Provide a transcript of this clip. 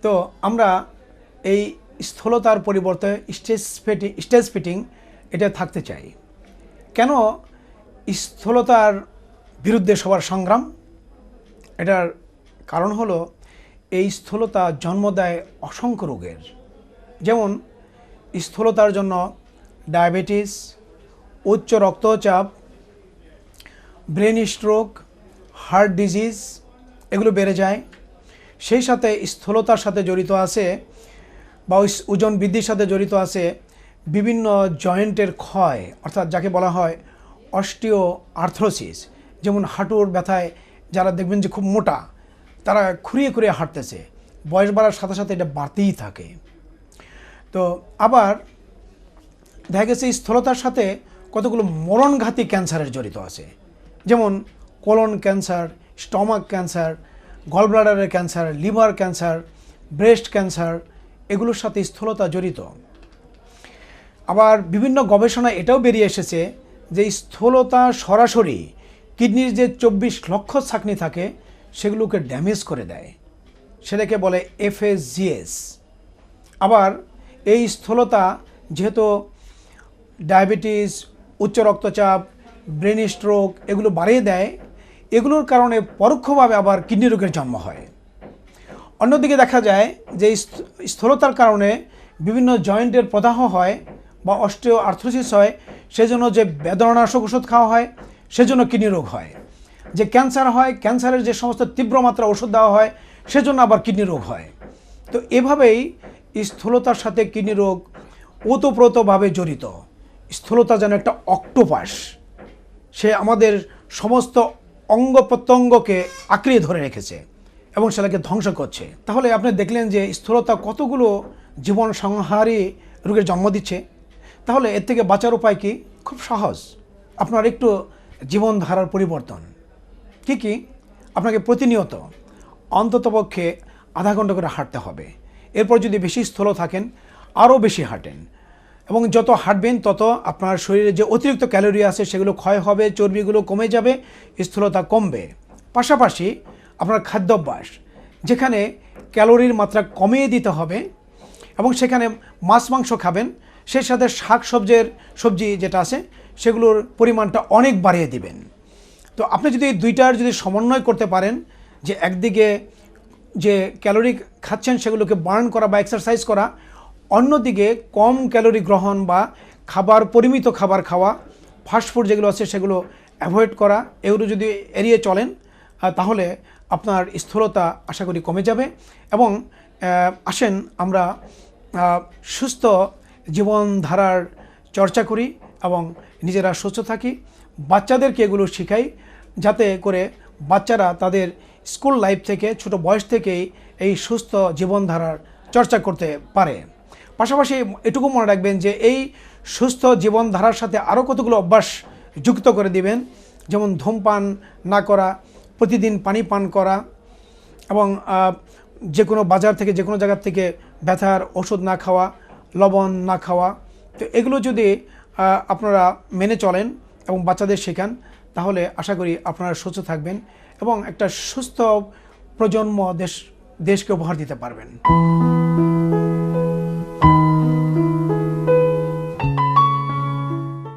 তো আমরা এই স্থূলতার পরিবর্তে স্টেজ ফিটিং এটা থাকতে চাই। কেন স্থূলতার বিরুদ্ধে সবার সংগ্রাম? এটার কারণ হলো এই স্থূলতা জন্ম দেয় অসংখ্য রোগের। যেমন স্থূলতার জন্য ডায়াবেটিস, উচ্চ রক্তচাপ, ব্রেন স্ট্রোক, হার্ট ডিজিজ এগুলো বেড়ে যায়। সেই সাথে স্থূলতার সাথে জড়িত আছে বা ওজন বৃদ্ধির সাথে জড়িত আছে বিভিন্ন জয়েন্টের ক্ষয়, অর্থাৎ যাকে বলা হয় অস্টিও আর্থ্রোসিস। যেমন হাঁটুর ব্যথায় যারা দেখবেন যে খুব মোটা, তারা খুঁড়িয়ে খুঁড়িয়ে হাঁটতেছে, বয়স বাড়ার সাথে সাথে এটা বাড়তেই থাকে। তো আবার দেখা গেছে স্থূলতার সাথে কতগুলো মরণঘাতী ক্যান্সারের জড়িত আছে, যেমন কোলন ক্যান্সার, স্টমাক ক্যান্সার, গলব্লাডারের cancer, liver cancer, breast cancer, এগুলোর সাথে স্থূলতা জড়িত। আবার বিভিন্ন গবেষণায় এটাও বেরিয়ে এসেছে যে স্থূলতা সরাসরি কিডনির যে 24 লক্ষ ছাঁকনি থাকে সেগুলোকে ড্যামেজ করে দেয়, সেটাকে বলে FSGS। আবার এই স্থূলতা যেহেতু ডায়াবেটিস, উচ্চ রক্তচাপ, ব্রেন স্ট্রোক এগুলো বাড়িয়ে দেয়, এগুলোর কারণে পরোক্ষভাবে আবার কিডনি রোগের জন্ম হয়। অন্যদিকে দেখা যায় যে স্থূলতার কারণে বিভিন্ন জয়েন্টের প্রদাহ হয় বা অস্টিও আর্থ্রোসিস হয়, সেজন্য যে বেদনানাশক ওষুধ খাওয়া হয় সেজন্য কিডনি রোগ হয়। যে ক্যান্সার হয়, ক্যান্সারের যে সমস্ত তীব্র মাত্রা ওষুধ দেওয়া হয় সেজন্য আবার কিডনি রোগ হয়। তো এভাবেই স্থূলতার সাথে কিডনি রোগ ওতপ্রোতভাবে জড়িত। স্থূলতা যেন একটা অক্টোপাস, সে আমাদের সমস্ত অঙ্গ প্রত্যঙ্গকে আঁকড়িয়ে ধরে রেখেছে এবং সেটাকে ধ্বংস করছে। তাহলে আপনি দেখলেন যে স্থূলতা কতগুলো জীবন সংহারী রোগের জন্ম দিচ্ছে। তাহলে এর থেকে বাঁচার উপায় কি? খুব সহজ, আপনার একটু জীবনধারার পরিবর্তন। কি আপনাকে প্রতিনিয়ত অন্ততপক্ষে আধা ঘন্টা করে হাঁটতে হবে। এরপর যদি বেশি স্থূল থাকেন আরও বেশি হাঁটেন, এবং যত হাঁটবেন তত আপনার শরীরে যে অতিরিক্ত ক্যালোরি আছে সেগুলো ক্ষয় হবে, চর্বিগুলো কমে যাবে, স্থূলতা কমবে। পাশাপাশি আপনার খাদ্যাভ্যাস, যেখানে ক্যালোরির মাত্রা কমিয়ে দিতে হবে এবং সেখানে মাছ মাংস খাবেন, সেই সাথে সবজি যেটা আছে সেগুলোর পরিমাণটা অনেক বাড়িয়ে দিবেন। তো আপনি যদি দুইটার সমন্বয় করতে পারেন, যে একদিকে যে ক্যালোরি খাচ্ছেন সেগুলোকে বার্ন করা বা এক্সারসাইজ করা, অন্যদিকে কম ক্যালোরি গ্রহণ বা পরিমিত খাবার খাওয়া, ফাস্টফুড যেগুলো আছে সেগুলো অ্যাভয়েড করা, এগুলো যদি এড়িয়ে চলেন তাহলে আপনার স্থূলতা আশা করি কমে যাবে। এবং আসেন আমরা সুস্থ জীবনধারার চর্চা করি এবং নিজেরা সুস্থ থাকি, বাচ্চাদেরকে এগুলো শেখাই, যাতে করে বাচ্চারা তাদের স্কুল লাইফ থেকে ছোট বয়স থেকেই এই সুস্থ জীবনধারার চর্চা করতে পারে। পাশাপাশি এটুকু মনে রাখবেন যে এই সুস্থ জীবনধারার সাথে আরও কতগুলো অভ্যাস যুক্ত করে দিবেন, যেমন ধূমপান না করা, প্রতিদিন পানি পান করা, এবং যে কোনো বাজার থেকে যে কোনো জায়গার থেকে ব্যথার ওষুধ না খাওয়া, লবণ না খাওয়া। তো এগুলো যদি আপনারা মেনে চলেন এবং বাচ্চাদের শেখান, তাহলে আশা করি আপনারা সুস্থ থাকবেন এবং একটা সুস্থ প্রজন্ম দেশকে উপহার দিতে পারবেন।